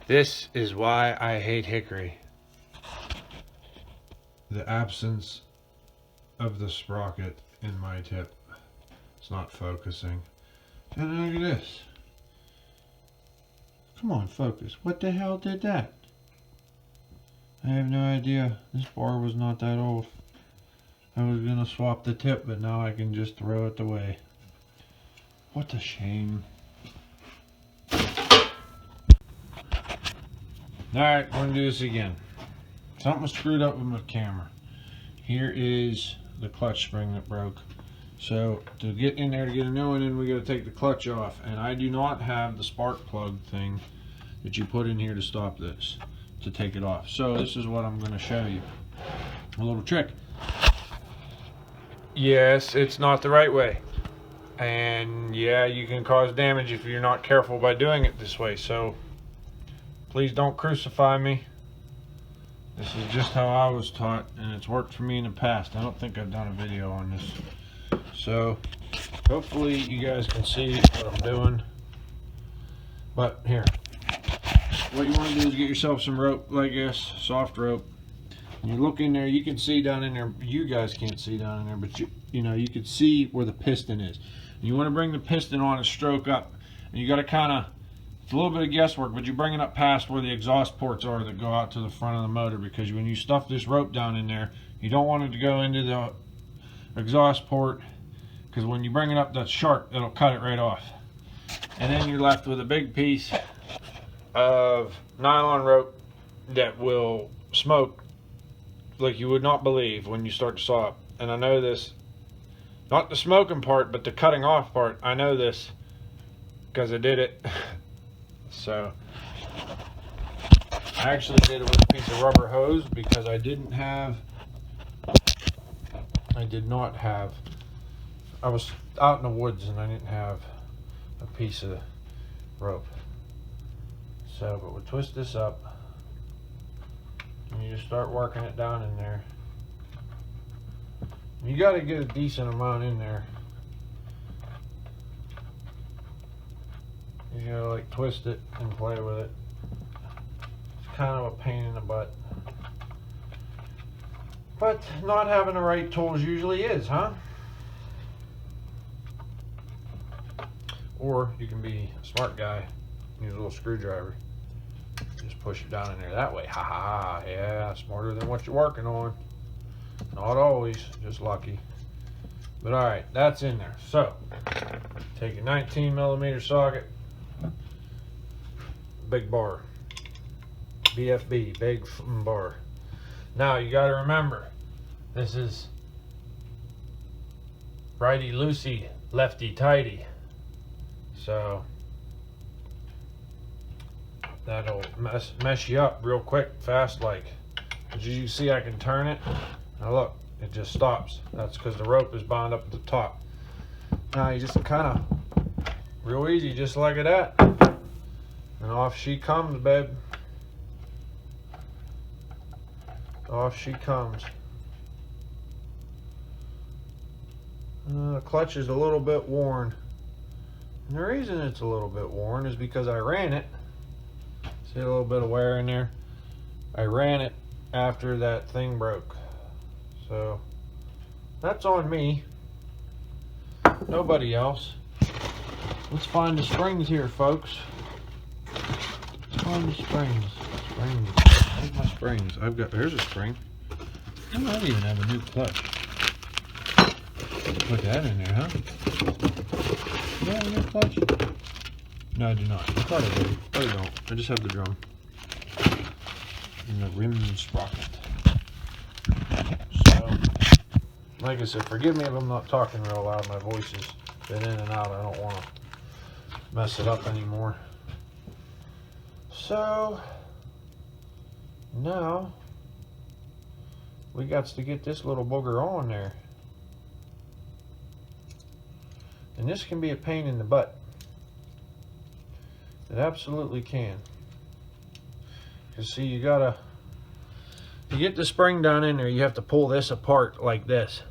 This is why I hate hickory. The absence of the sprocket in my tip. It's not focusing. And look at this. Come on, focus. What the hell did that? I have no idea. This bar was not that old. I was gonna swap the tip, but now I can just throw it away. What a shame. Alright, we're gonna do this again. Something screwed up with my camera. Here is the clutch spring that broke. So to get in there to get a new one in, we gotta take the clutch off. And I do not have the spark plug thing that you put in here to stop this, to take it off. So this is what I'm gonna show you. A little trick. Yes, it's not the right way. And yeah, you can cause damage if you're not careful by doing it this way. So please don't crucify me. This is just how I was taught, and it's worked for me in the past. I don't think I've done a video on this. So hopefully you guys can see what I'm doing. But here, what you want to do is get yourself some rope like this, soft rope. And you look in there, you can see down in there, you guys can't see down in there, but you know, you can see where the piston is. And you want to bring the piston on and stroke up. And you got to kind of, it's a little bit of guesswork, but you're bringing up past where the exhaust ports are that go out to the front of the motor, because when you stuff this rope down in there, you don't want it to go into the exhaust port, because when you bring it up that's sharp, it'll cut it right off. And then you're left with a big piece of nylon rope that will smoke like you would not believe when you start to saw it. And I know this, not the smoking part, but the cutting off part. I know this because I did it. So I actually did it with a piece of rubber hose because I did not have, I was out in the woods and I didn't have a piece of rope. So, but we twist this up and you just start working it down in there. You got to get a decent amount in there. You gotta like twist it and play with it. It's kind of a pain in the butt. But not having the right tools usually is, huh? Or you can be a smart guy, use a little screwdriver. Just push it down in there that way. Ha ha ha. Yeah, smarter than what you're working on. Not always, just lucky. But alright, that's in there. So, take a 19mm socket. Big bar. BFB, big bar. Now you got to remember, this is righty loosey, lefty tighty. So that'll mess you up real quick, fast like. As you see, I can turn it. Now look, it just stops. That's because the rope is bound up at the top. Now you just kind of, real easy, just like that. And off she comes, babe. Off she comes. The clutch is a little bit worn. And the reason it's a little bit worn is because I ran it. See a little bit of wear in there? I ran it after that thing broke. So that's on me. Nobody else. Let's find the springs here, folks. Let's find the springs. Springs. Where's my springs? There's a spring. I might even have a new clutch. Put that in there, huh? Do I have a new clutch? No, I do not. I thought I did. But I don't. I just have the drum. And the rim sprocket. So, like I said, forgive me if I'm not talking real loud. My voice has been in and out. I don't want to mess it up anymore. So, now we got to get this little booger on there. And this can be a pain in the butt. It absolutely can. Because see, you gotta, to get the spring down in there, you have to pull this apart like this.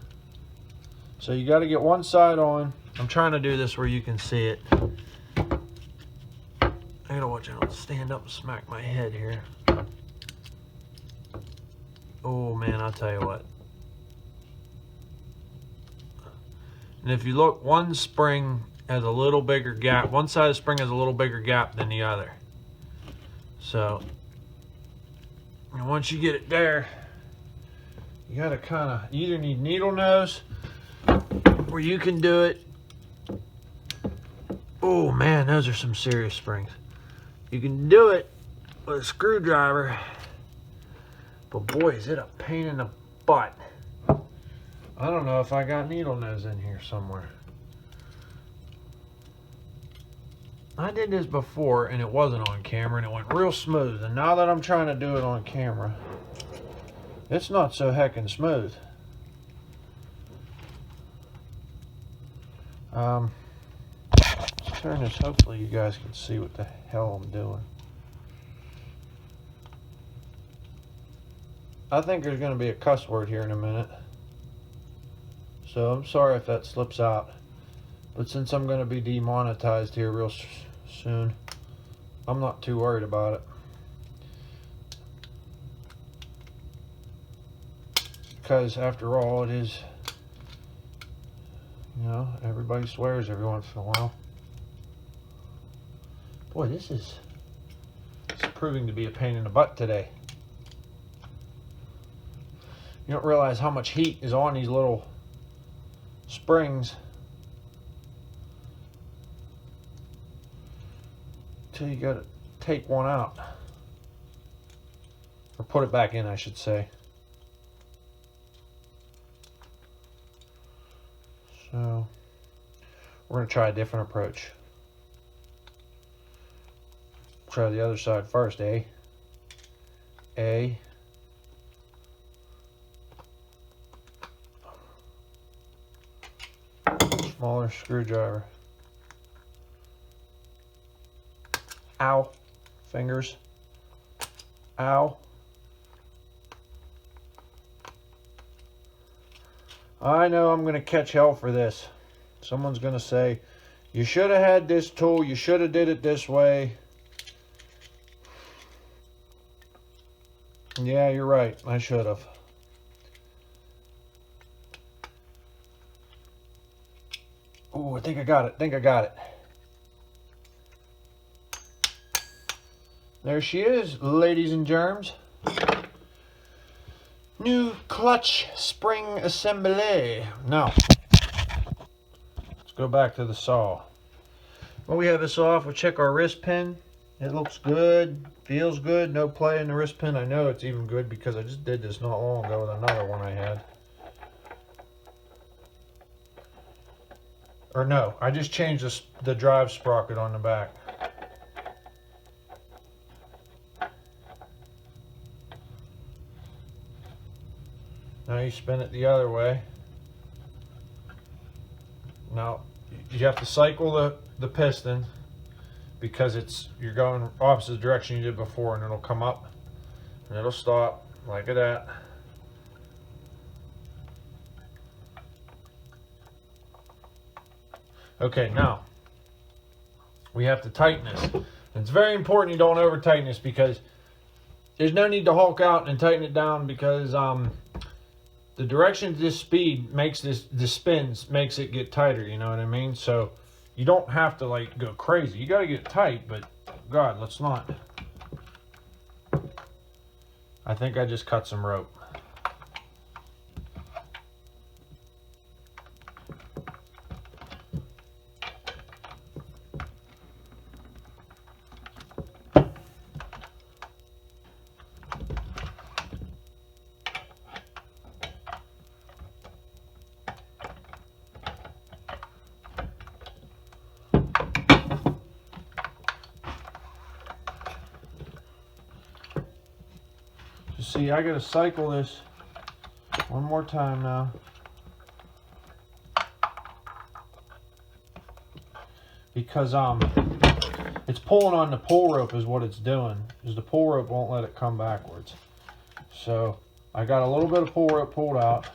So you gotta get one side on. I'm trying to do this where you can see it. I gotta watch out, stand up and smack my head here. Oh man, I'll tell you what. And if you look, one spring has a little bigger gap. One side of the spring has a little bigger gap than the other. So, and once you get it there, you gotta kind of either need needle nose, or you can do it. Oh man, those are some serious springs. You can do it with a screwdriver, but boy, is it a pain in the butt. I don't know if I got needle nose in here somewhere. I did this before and it wasn't on camera and it went real smooth. And now that I'm trying to do it on camera, it's not so heckin' smooth. Let's turn this, hopefully you guys can see what the hell I'm doing. I think there's going to be a cuss word here in a minute. So I'm sorry if that slips out. But since I'm going to be demonetized here real soon, I'm not too worried about it. Because after all, it is, you know, everybody swears every once in a while. Boy, this is proving to be a pain in the butt today. You don't realize how much heat is on these little springs till you gotta take one out, or put it back in, I should say. So we're gonna try a different approach. Try the other side first, eh? Smaller screwdriver. Ow. Fingers. Ow. I know I'm going to catch hell for this. Someone's going to say, you should have had this tool. You should have did it this way. Yeah, you're right. I should have. Oh, I think I got it. There she is, ladies and germs. New clutch spring assembly. Now, let's go back to the saw. When we have this off, we'll check our wrist pin. It looks good, feels good, no play in the wrist pin. I know it's even good because I just did this not long ago with another one I had. Or no, I just changed the drive sprocket on the back. Now you spin it the other way. Now you have to cycle the piston because you're going opposite direction you did before, and it'll come up and it'll stop like that. Okay, now we have to tighten this. And it's very important you don't over tighten this because there's no need to hulk out and tighten it down because the direction of this speed makes the spins makes it get tighter, you know what I mean? So you don't have to like go crazy. You got to get it tight, but God, let's not. I think I just cut some rope. See, I gotta cycle this one more time now. Because it's pulling on the pull rope is what it's doing. Is the pull rope won't let it come backwards. So I got a little bit of pull rope pulled out.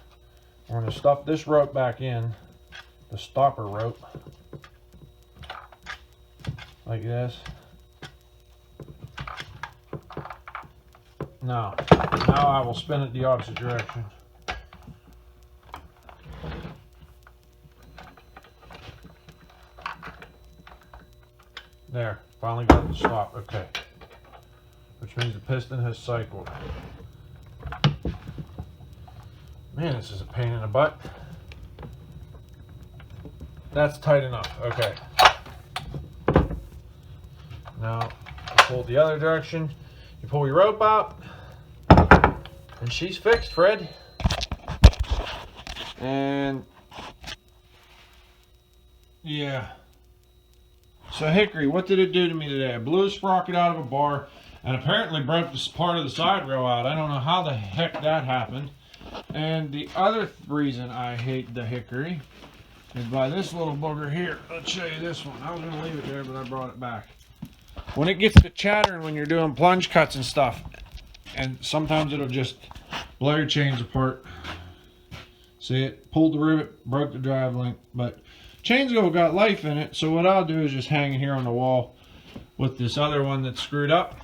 We're gonna stuff this rope back in, the stopper rope, like this. Now I will spin it the opposite direction. There, finally got it to stop. Okay. Which means the piston has cycled. Man, this is a pain in the butt. That's tight enough. Okay. Now, you pull the other direction. You pull your rope out. And she's fixed, Fred. And yeah. So Hickory, what did it do to me today? I blew a sprocket out of a bar and apparently broke this part of the side rail out. I don't know how the heck that happened. And the other reason I hate the Hickory is by this little booger here. Let's show you this one. I was going to leave it there, but I brought it back. When it gets to chattering when you're doing plunge cuts and stuff, and sometimes it'll just blow your chains apart. See it? Pulled the rivet, broke the drive link, but chains got life in it, so what I'll do is just hang it here on the wall with this other one that's screwed up,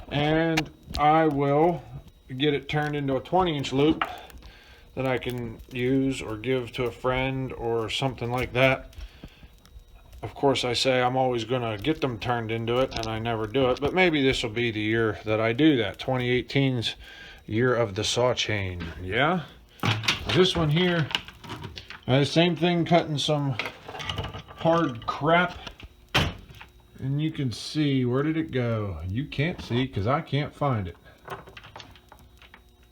and I will get it turned into a 20-inch loop that I can use or give to a friend or something like that. Of course, I say I'm always going to get them turned into it, and I never do it, but maybe this will be the year that I do that. 2018's year of the saw chain. Yeah? This one here, same thing, cutting some hard crap. And you can see, where did it go? You can't see because I can't find it.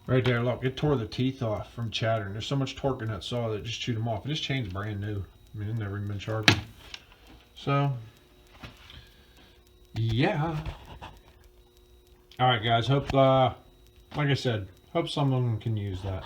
Right there, look, it tore the teeth off from chattering. There's so much torque in that saw that it just chewed them off. And this chain's brand new. I mean, it's never even been sharpened. So, yeah. Alright guys, hope, like I said, hope someone can use that.